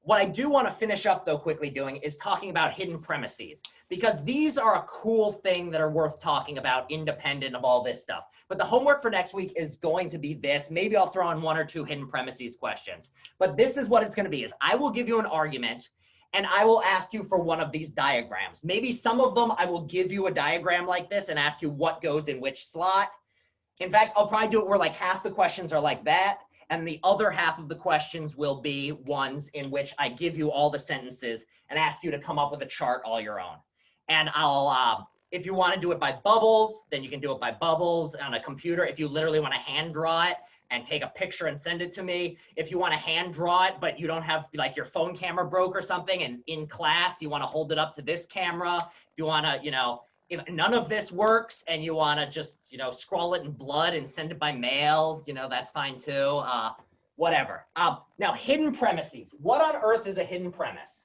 what I do want to finish up, though, quickly doing is talking about hidden premises, because these are a cool thing that are worth talking about independent of all this stuff. But the homework for next week is going to be this. Maybe I'll throw in 1 or 2 hidden premises questions. But this is what it's going to be, is I will give you an argument, and I will ask you for one of these diagrams. Maybe some of them I will give you a diagram like this and ask you what goes in which slot. In fact, I'll probably do it where like half the questions are like that, and the other half of the questions will be ones in which I give you all the sentences and ask you to come up with a chart all your own. And I'll, if you want to do it by bubbles, then you can do it by bubbles on a computer. If you literally want to hand draw it and take a picture and send it to me. If you want to hand draw it, but you don't have, like, your phone camera broke or something, and in class you want to hold it up to this camera. If you want to, you know, if none of this works and you want to just, you know, scrawl it in blood and send it by mail, you know, that's fine too. Whatever. Now, hidden premises. What on earth is a hidden premise?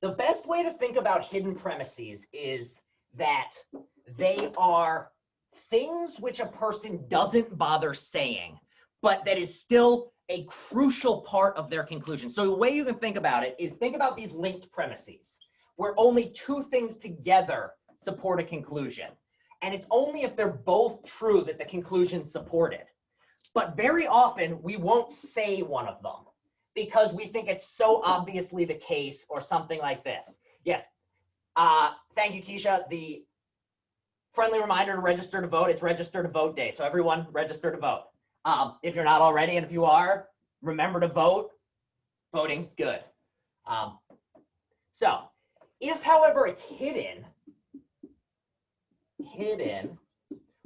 The best way to think about hidden premises is that they are things which a person doesn't bother saying, but that is still a crucial part of their conclusion. So the way you can think about it is think about these linked premises, where only 2 things together support a conclusion. And it's only if they're both true that the conclusion's supported. But very often we won't say one of them because we think it's so obviously the case, or something like this. Yes. Thank you, Keisha. The friendly reminder to register to vote. It's register to vote day. So everyone register to vote. If you're not already, and if you are, remember to vote. Voting's good. So if, however, it's hidden,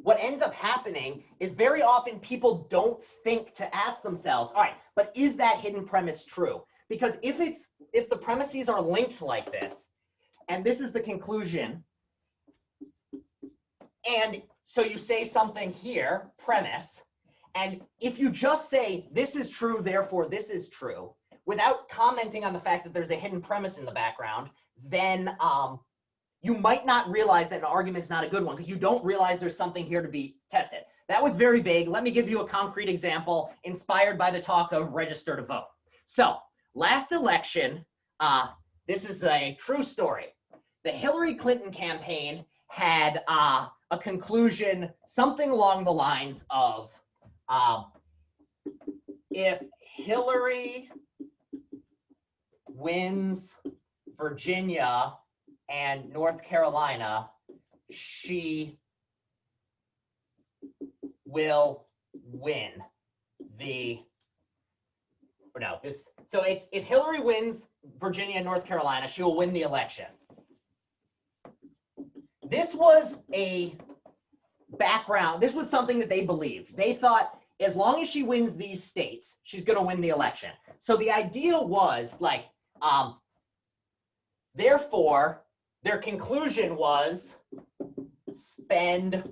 what ends up happening is very often people don't think to ask themselves, all right, but is that hidden premise true? Because if the premises are linked like this, and this is the conclusion, and so you say something here, premise, and if you just say this is true, therefore this is true, without commenting on the fact that there's a hidden premise in the background, then you might not realize that an argument is not a good one, because you don't realize there's something here to be tested. That was very vague. Let me give you a concrete example inspired by the talk of register to vote. So last election, this is a true story. The Hillary Clinton campaign had a conclusion something along the lines of, if Hillary wins Virginia and North Carolina, she will win the, or no, this, so it's if Hillary wins Virginia and North Carolina, she will win the election. this was a background. This was something that they believed. They thought as long as she wins these states, she's going to win the election. So the idea was like, therefore, their conclusion was spend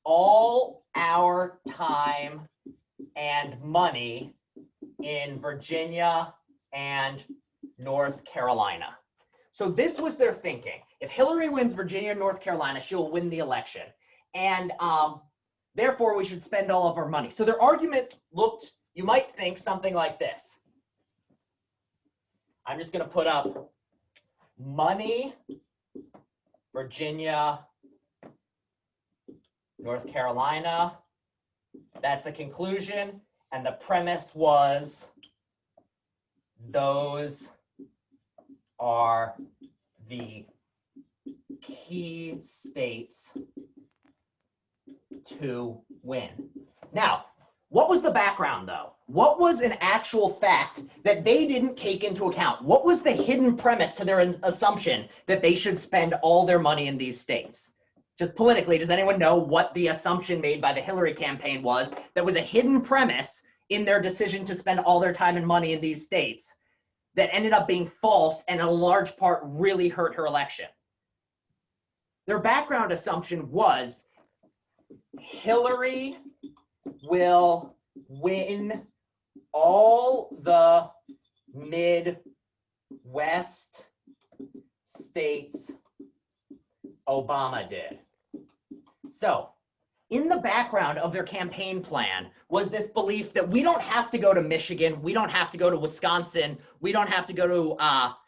all our time and money in Virginia and North Carolina. So this was their thinking. If Hillary wins Virginia and North Carolina, she'll win the election. And therefore, we should spend all of our money. So their argument looked, you might think, something like this. I'm just going to put up money, Virginia, North Carolina. That's the conclusion. And the premise was those are the key states to win. Now, what was the background though? What was an actual fact that they didn't take into account? What was the hidden premise to their assumption that they should spend all their money in these states? Just politically, does anyone know what the assumption made by the Hillary campaign was that was a hidden premise in their decision to spend all their time and money in these states that ended up being false and in a large part really hurt her election? Their background assumption was Hillary will win all the Midwest states Obama did. So in the background of their campaign plan was this belief that we don't have to go to Michigan, we don't have to go to Wisconsin, we don't have to go to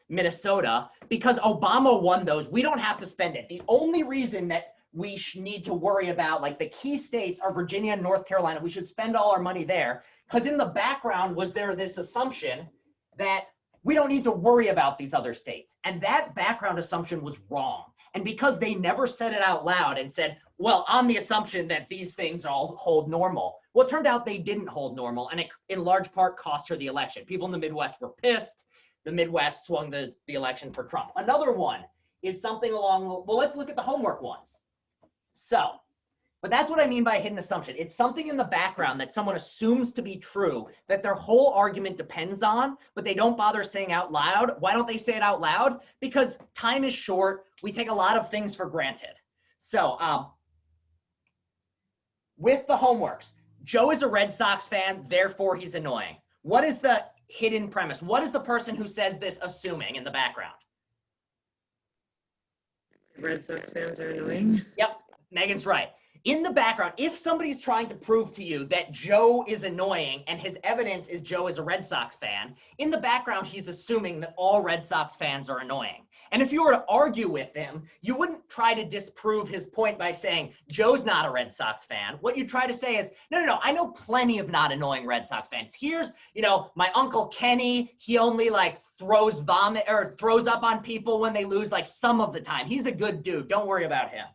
Minnesota, because Obama won those. We don't have to spend it. The only reason that we need to worry about, like, the key states are Virginia and North Carolina. We should spend all our money there, because in the background was there this assumption that we don't need to worry about these other states. And that background assumption was wrong. And because they never said it out loud and said, well, on the assumption that these things all hold normal, well, it turned out they didn't hold normal, and it in large part cost her the election. People in the Midwest were pissed. The Midwest swung the election for Trump. Another one is something along, well, let's look at the homework ones. So, but that's what I mean by a hidden assumption. It's something in the background that someone assumes to be true that their whole argument depends on, but they don't bother saying out loud. Why don't they say it out loud? Because time is short. We take a lot of things for granted. So with the homeworks, Joe is a Red Sox fan, therefore he's annoying. What is the hidden premise? What is the person who says this assuming in the background? Red Sox fans are annoying. Yep, Megan's right. In the background, if somebody's trying to prove to you that Joe is annoying and his evidence is Joe is a Red Sox fan, in the background, he's assuming that all Red Sox fans are annoying. And if you were to argue with him, you wouldn't try to disprove his point by saying Joe's not a Red Sox fan. What you try to say is, no, I know plenty of not annoying Red Sox fans. Here's, my Uncle Kenny, he only like throws vomit or throws up on people when they lose like some of the time. He's a good dude. Don't worry about him.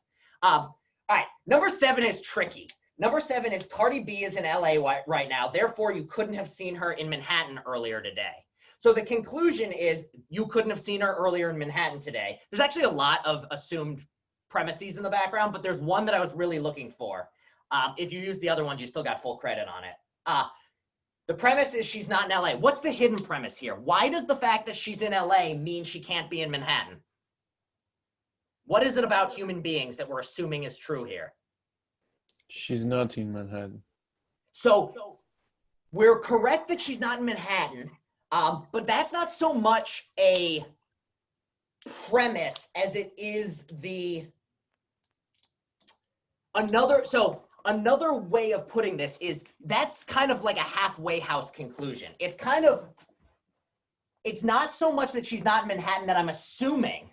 All right, number 7 is tricky. Number 7 is Cardi B is in LA right now. Therefore, you couldn't have seen her in Manhattan earlier today. So the conclusion is you couldn't have seen her earlier in Manhattan today. There's actually a lot of assumed premises in the background, but there's one that I was really looking for. If you use the other ones, you still got full credit on it. The premise is she's not in LA. What's the hidden premise here? Why does the fact that she's in LA mean she can't be in Manhattan? What is it about human beings that we're assuming is true here? She's not in Manhattan. So we're correct that she's not in Manhattan, but that's not so much a premise as it is another way of putting this is that's kind of like a halfway house conclusion. It's not so much that she's not in Manhattan that I'm assuming.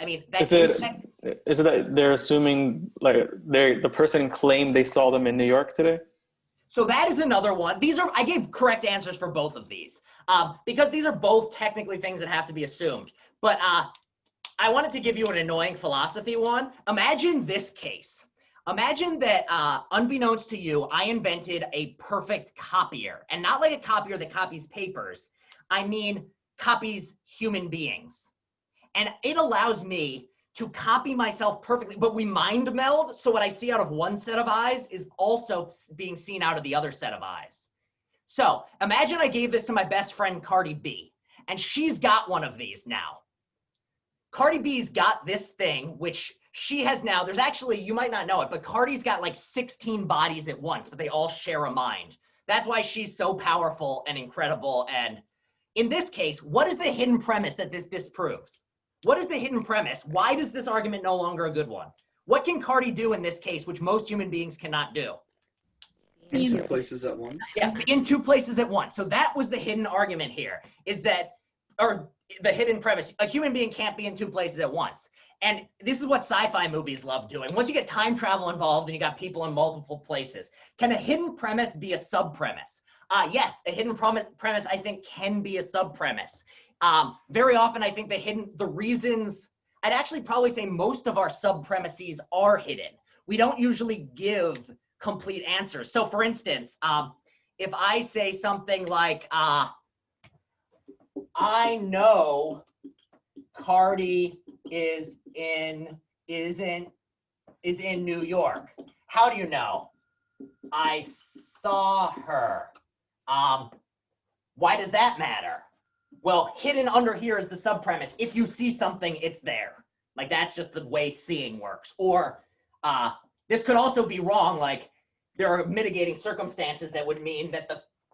Is it that they're assuming like the person claimed they saw them in New York today? So that is another one. I gave correct answers for both of these because these are both technically things that have to be assumed. But I wanted to give you an annoying philosophy one. Imagine this case. Imagine that unbeknownst to you, I invented a perfect copier, and not like a copier that copies papers. I mean, copies human beings. And it allows me to copy myself perfectly, but we mind meld. So what I see out of one set of eyes is also being seen out of the other set of eyes. So imagine I gave this to my best friend, Cardi B, and she's got one of these now. Cardi B's got this thing, which she has now. There's actually, you might not know it, but Cardi's got like 16 bodies at once, but they all share a mind. That's why she's so powerful and incredible. And in this case, what is the hidden premise that this disproves? What is the hidden premise? Why does this argument no longer a good one? What can Cardi do in this case, which most human beings cannot do? In two places at once. Yeah, be in two places at once. So that was the hidden argument here, is that, or the hidden premise, a human being can't be in two places at once. And this is what sci-fi movies love doing. Once you get time travel involved and you got people in multiple places, can a hidden premise be a sub-premise? Yes, a hidden premise, I think, can be a sub-premise. Very often, I think the reasons, I'd actually probably say most of our sub-premises are hidden. We don't usually give complete answers. So for instance, if I say something like, I know Cardi is in New York. How do you know? I saw her. Why does that matter? Well, hidden under here is the sub-premise. If you see something, it's there. Like, that's just the way seeing works. Or this could also be wrong. Like, there are mitigating circumstances that would mean that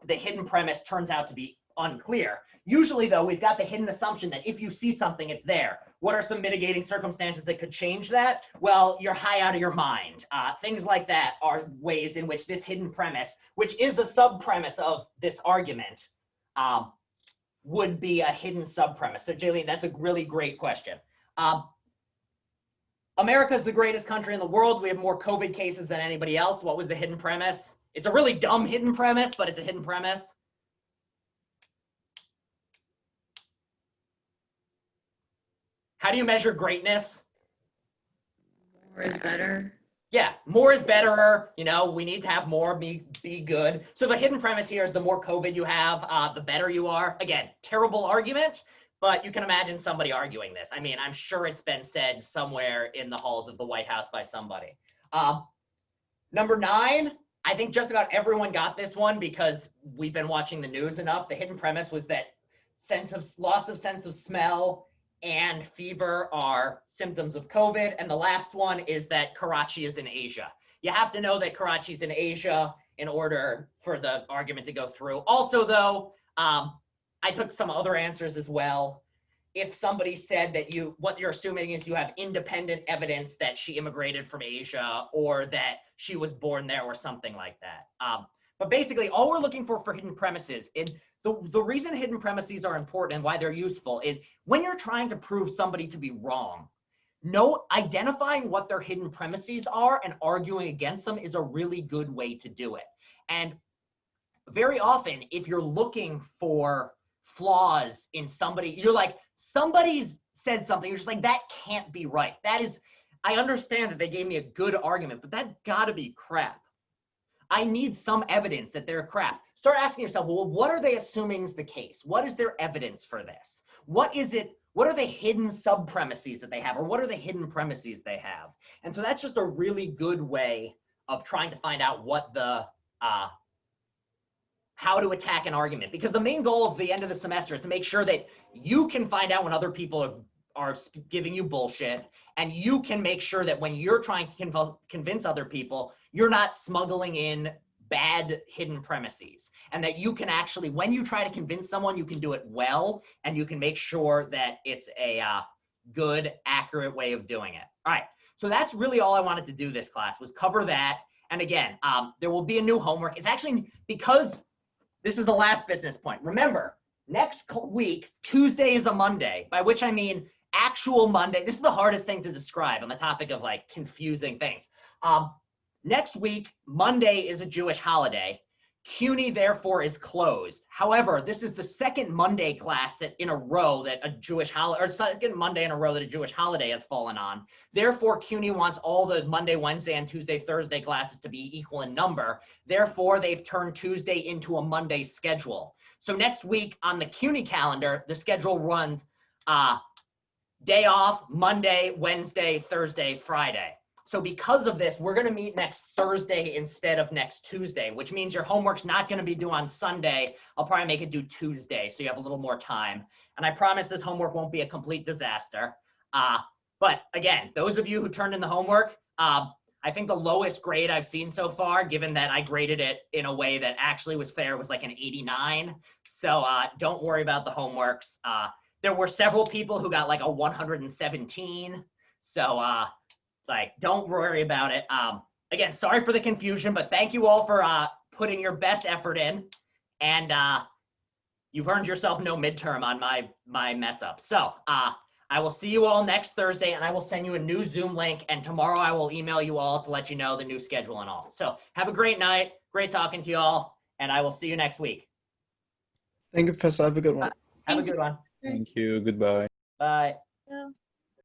the hidden premise turns out to be unclear. Usually, though, we've got the hidden assumption that if you see something, it's there. What are some mitigating circumstances that could change that? Well, you're high out of your mind. Things like that are ways in which this hidden premise, which is a sub-premise of this argument, would be a hidden sub-premise. So, Jaylene, that's a really great question. America is the greatest country in the world. We have more COVID cases than anybody else. What was the hidden premise? It's a really dumb hidden premise, but it's a hidden premise. How do you measure greatness? More is better. Yeah, more is better. You know, we need to have more, be good. So the hidden premise here is the more COVID you have, the better you are. Again, terrible argument, but you can imagine somebody arguing this. I mean, I'm sure it's been said somewhere in the halls of the White House by somebody. Number 9, I think just about everyone got this one because we've been watching the news enough. The hidden premise was that loss of sense of smell and fever are symptoms of COVID. And the last one is that Karachi is in Asia. You have to know that Karachi is in Asia in order for the argument to go through. Also, though, I took some other answers as well. If somebody said that what you're assuming is you have independent evidence that she immigrated from Asia or that she was born there or something like that. But basically, all we're looking for hidden premises, the reason hidden premises are important and why they're useful is when you're trying to prove somebody to be wrong, identifying what their hidden premises are and arguing against them is a really good way to do it. And very often, if you're looking for flaws in somebody, you're like, somebody's said something, you're just like, that can't be right. I understand that they gave me a good argument, but that's gotta be crap. I need some evidence that they're crap. Start asking yourself, well, what are they assuming is the case? What is their evidence for this? What are the hidden sub-premises that they have? Or what are the hidden premises they have? And so that's just a really good way of trying to find out what how to attack an argument. Because the main goal of the end of the semester is to make sure that you can find out when other people are giving you bullshit, and you can make sure that when you're trying to convince other people, you're not smuggling in bad hidden premises, and that you can actually, when you try to convince someone, you can do it well, and you can make sure that it's a good, accurate way of doing it. All right, so that's really all I wanted to do this class, was cover that. And again, there will be a new homework. It's actually, because this is the last business point. Remember, next week, Tuesday is a Monday, by which I mean actual Monday. This is the hardest thing to describe on the topic of like confusing things. Next week, Monday is a Jewish holiday. CUNY therefore is closed. However, this is the second Monday class in a row that a Jewish holiday, or second Monday in a row that a Jewish holiday has fallen on. Therefore, CUNY wants all the Monday, Wednesday, and Tuesday, Thursday classes to be equal in number. Therefore, they've turned Tuesday into a Monday schedule. So next week on the CUNY calendar, the schedule runs day off Monday, Wednesday, Thursday, Friday. So because of this, we're going to meet next Thursday instead of next Tuesday, which means your homework's not going to be due on Sunday. I'll probably make it due Tuesday, so you have a little more time. And I promise this homework won't be a complete disaster. But again, those of you who turned in the homework, I think the lowest grade I've seen so far, given that I graded it in a way that actually was fair, was like an 89. So don't worry about the homeworks. There were several people who got like a 117. So like, don't worry about it. Again, sorry for the confusion, but thank you all for putting your best effort in. And you've earned yourself no midterm on my mess up. So I will see you all next Thursday, and I will send you a new Zoom link. And tomorrow I will email you all to let you know the new schedule and all. So have a great night. Great talking to you all. And I will see you next week. Thank you, Professor. Have a good one. Have a good one. Thank you. Goodbye. Bye. Yeah.